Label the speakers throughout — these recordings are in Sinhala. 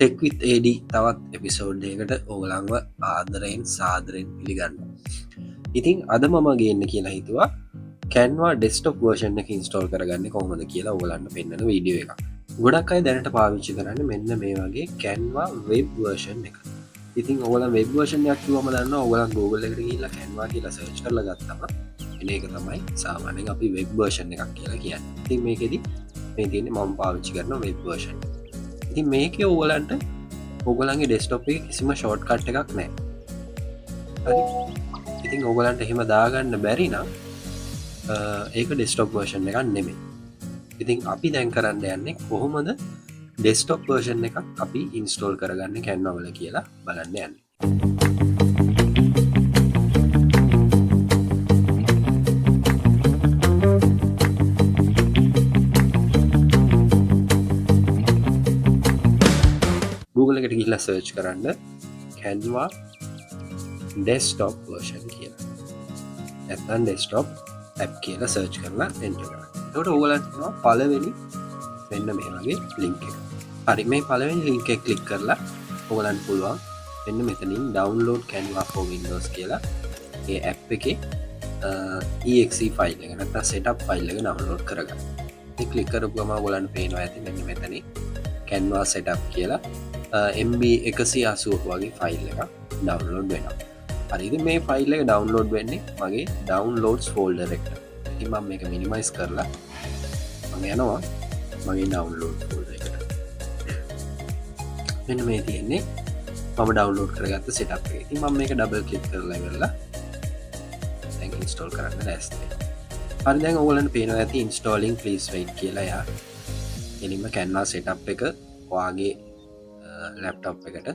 Speaker 1: ටෙක් විත් AD තවත් එපිසෝඩ් එකකට ඕගලංව ආදරයෙන් සාදරයෙන් පිළිගන්න. ඉතින් අද මම ගන්න කියලා හිතුවා කැන්වා ඩෙස්ටොප් වර්ෂන් එක ඉන්ස්ටෝල් කරගන්න කොහොමද කියලා ඔගලන්න පෙන්න්න වීඩියෝ එක. ගොඩක් අයි දැනට පාවිච්චි කරන්න මෙන්න මේ වගේ කැන්වා වෙබ් වර්ෂන් එක. ඉතින් ඔගල වෙබ් වර්ෂණයක් කිවම දන්න ඔගලන් Google එකට කියලා කැන්වා කියලා සර්ච් කරල ගත්තම එන එක තමයි සාමානෙන් අපි වෙබ් වර්ෂන් එකක් කියලා කියන්න. ඉතින් මේකෙද මේ තියන්නේ මම පාවිච්චි කරන වෙබ් වර්ෂන්. ඉතින් මේක ඕගලන්ට ඔගලන්ගේ ඩෙස්ටොප් එක කිසිම ෂෝට් කට් එකක් නෑ. ඉතින් ඔගලන්ට එහෙම දාගන්න බැරි නම් ඒක ඩෙස්ටොප් වර්ෂන් එකක් නෙමේ. ඉතින් අපි දැන් කරන්න යන්නේ කොහොමද ඩෙස්ටොප් වර්ෂන් එකක් අපි ඉන්ස්ටෝල් කරගන්න කැන්වවල කියලා බලන්න යන්න. Google එකට ගිහිල්ලා සර්ච් කරන්න Canva desktop version කියලා. නැත්නම් desktop app කියලා සර්ච් කරලා enter කරන්න. එතකොට ඔයගලන්ට එනවා පළවෙනි මෙන්න මේ වගේ link එක. හරි මේ පළවෙනි link එක ක්ලික් කරලා ඔයගලන්ට පුළුවන් මෙන්න මෙතනින් download Canva for Windows කියලා මේ app එකේ exe file එක නැත්නම් setup file එක download කරගන්න. ඉතින් ක්ලික් කරපුවම ඔයගලන්ට පේනවා ඇති මෙන්න මෙතනින් Canva setup කියලා MB 180 වගේ ෆයිල් එක ඩවන්ලෝඩ් වෙනවා. හරිද මේ ෆයිල් එක ඩවන්ලෝඩ් වෙන්නේ මගේ ඩවන්ලෝඩ්ස් ෆෝල්ඩර් එකට. ඉතින් මම මේක මිනිමයිස් කරලා මම යනවා මගේ ඩවන්ලෝඩ් ෆෝල්ඩර් එකට. මෙන්න මේ තියෙන්නේ මම ඩවන්ලෝඩ් කරගත්ත සෙටප් එක. ඉතින් මම මේක ඩබල් ක්ලික් කරලා ඉවරලා දැන් ඉන්ස්ටෝල් කරන්න ලෑස්ති වෙනවා. හරි දැන් ඔයගලන්ට පේනවා ඇති installing please wait කියලා යා. එනින්ම Canva setup එක ඔයාගේ ලැප්ටොප් එකට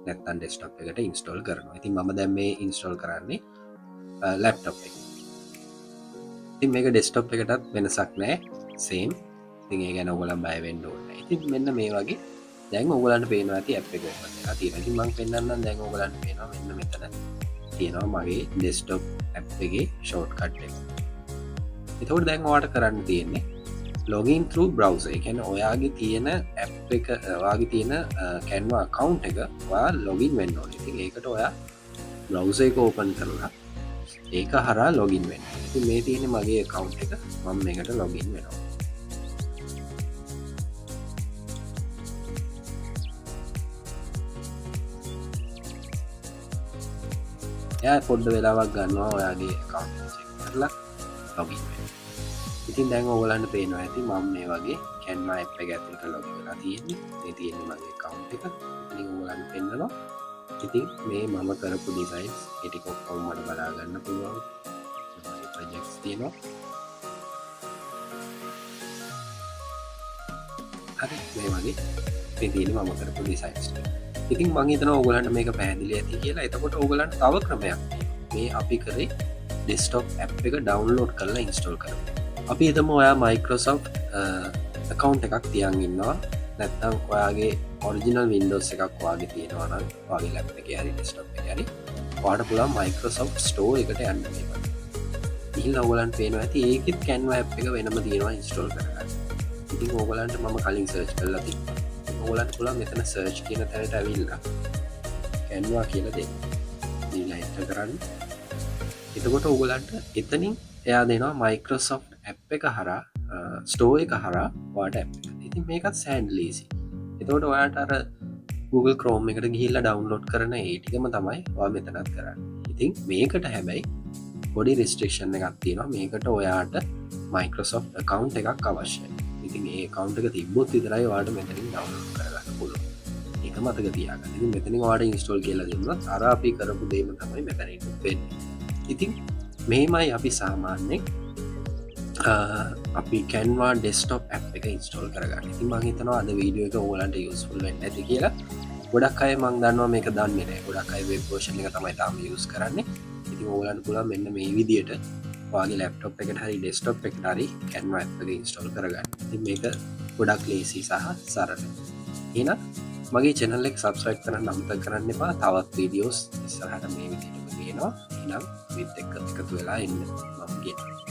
Speaker 1: නැත්තන් ඩෙස්ටොප් එකට ඉන්ස්ටෝල් කරනවා. ඉතින් මම දැන් මේ ඉන්ස්ටෝල් කරන්නේ ලැප්ටොප් එක. ඉතින් මේක ඩෙස්ටොප් එකටත් වෙනසක් නැහැ. සේම්. ඉතින් ඒ ගැන ඔයගොල්ලන් බය වෙන්න ඕනේ නැහැ. ඉතින් මෙන්න මේ වගේ දැන් ඔයගොල්ලන්ට පේනවා ඇති ඇප් එක ඔපන් වෙලා තියෙනවා. ඉතින් මම පෙන්නන්නම් දැන් ඔයගොල්ලන්ට පේනවා මෙන්න මෙතන තියෙනවා මගේ ඩෙස්ටොප් ඇප් එකේ ෂෝට්කට් එක. එතකොට දැන් ඔයාලට කරන්න තියෙන්නේ login through browser. ඒ කියන්නේ ඔයාගේ තියෙන app එක ඔයාගේ තියෙන Canva account එක ඔයා login වෙන්න ඕනේ. ඉතින් ඒකට ඔයා browser එක open කරලා ඒක හරහා login වෙන්න. ඉතින් මේ තියෙන්නේ මගේ account එක. මම මේකට login වෙනවා. එයා පොඩ්ඩ වෙලාවක් ගන්නවා ඔයාගේ account එක check කරලා login වෙන්න. ඉතින් දැන් ඔයගලන්ට පේනවා ඇති මම මේ වගේ Canva app එක ඇතුළට login වෙලා තියෙන්නේ. මේ තියෙන්නේ මගේ account එක. ඉතින් ඔයගලන්ට පෙන්නනවා. ඉතින් මේ මම කරපු designs ඒ ටික ඔක්කොම මට බලා ගන්න පුළුවන්. මගේ projects තියෙනවා. හරි මේ වගේ මේ තියෙන්නේ මම කරපු designs ටික. ඉතින් මම හිතනවා ඔයගලන්ට මේක පැහැදිලි ඇති කියලා. එතකොට ඔයගලන්ට තව ක්‍රමයක් මේ අපි කරේ desktop app එක download කරලා install කරමු. අපි හිතමු ඔයා Microsoft account එකක් තියන් ඉන්නවා නැත්නම් ඔයාගේ original Windows එකක් ඔයාගේ තියෙනවා නම් ඔයාගේ laptop එකේ හරි desktop එකේ හරි ඔයාලට පුළුවන් Microsoft Store එකට යන්න මේක. ඉතින් ඔයගලන්ට පේනවා ඇති ඒකෙත් Canva app එක වෙනම තියෙනවා install කරගන්න. ඉතින් ඔයගලන්ට මම කලින් search කරලා තිබ්බා. ඔයගලන්ට පුළුවන් මෙතන search කියන තැනට ඇවිල්ලා Canva කියලා දෙන්න. දීලා enter කරන්න. එතකොට ඔයගලන්ට එතනින් එයා දෙනවා Microsoft app එක හරහා store එක හරහා ඔයාලට app එක. ඉතින් මේකත් සෑහෙන ලීසි. එතකොට ඔයාලට අර Google Chrome එකට ගිහිල්ලා download කරන ඒ ටිකම තමයි ඔයා මෙතනත් කරන්නේ. ඉතින් මේකට හැබැයි පොඩි restriction එකක් තියෙනවා. මේකට ඔයාට Microsoft account එකක් අවශ්‍යයි. ඉතින් ඒ account එක තිබ්බොත් විතරයි ඔයාලට මෙතනින් download කරගන්න පුළුවන්. ඒක මතක තියාගන්න. ඉතින් මෙතනින් ඔයාලට install කියලා දුන්නොත් අර අපි කරපු දෙයම තමයි මෙතනින් වෙන්නේ. ඉතින් මෙහෙමයි අපි සාමාන්‍යයෙන් අපි Canva desktop app එක install කරගන්න. ඉතින් මම හිතනවා අද වීඩියෝ එක ඔයගලන්ට useful වෙන්න ඇති කියලා. ගොඩක් අය මම දන්නවා මේක දන්නේ නැහැ. ගොඩක් අය web version එක තමයි තාම use කරන්නේ. ඉතින් ඔයගලන්ට පුළුවන් මෙන්න මේ විදියට ඔයාගේ laptop එකට හරි desktop එකට හරි Canva app එක install කරගන්න. ඉතින් මේක ගොඩක් ලේසි සහ සරලයි. එහෙනම් මගේ channel එක subscribe කරන්න අමතක කරන්න එපා. තවත් videos ඉස්සරහට මේ විදිහටම තියෙනවා. එහෙනම් විත් එක්ක එකතු වෙලා ඉන්න මම කියනවා.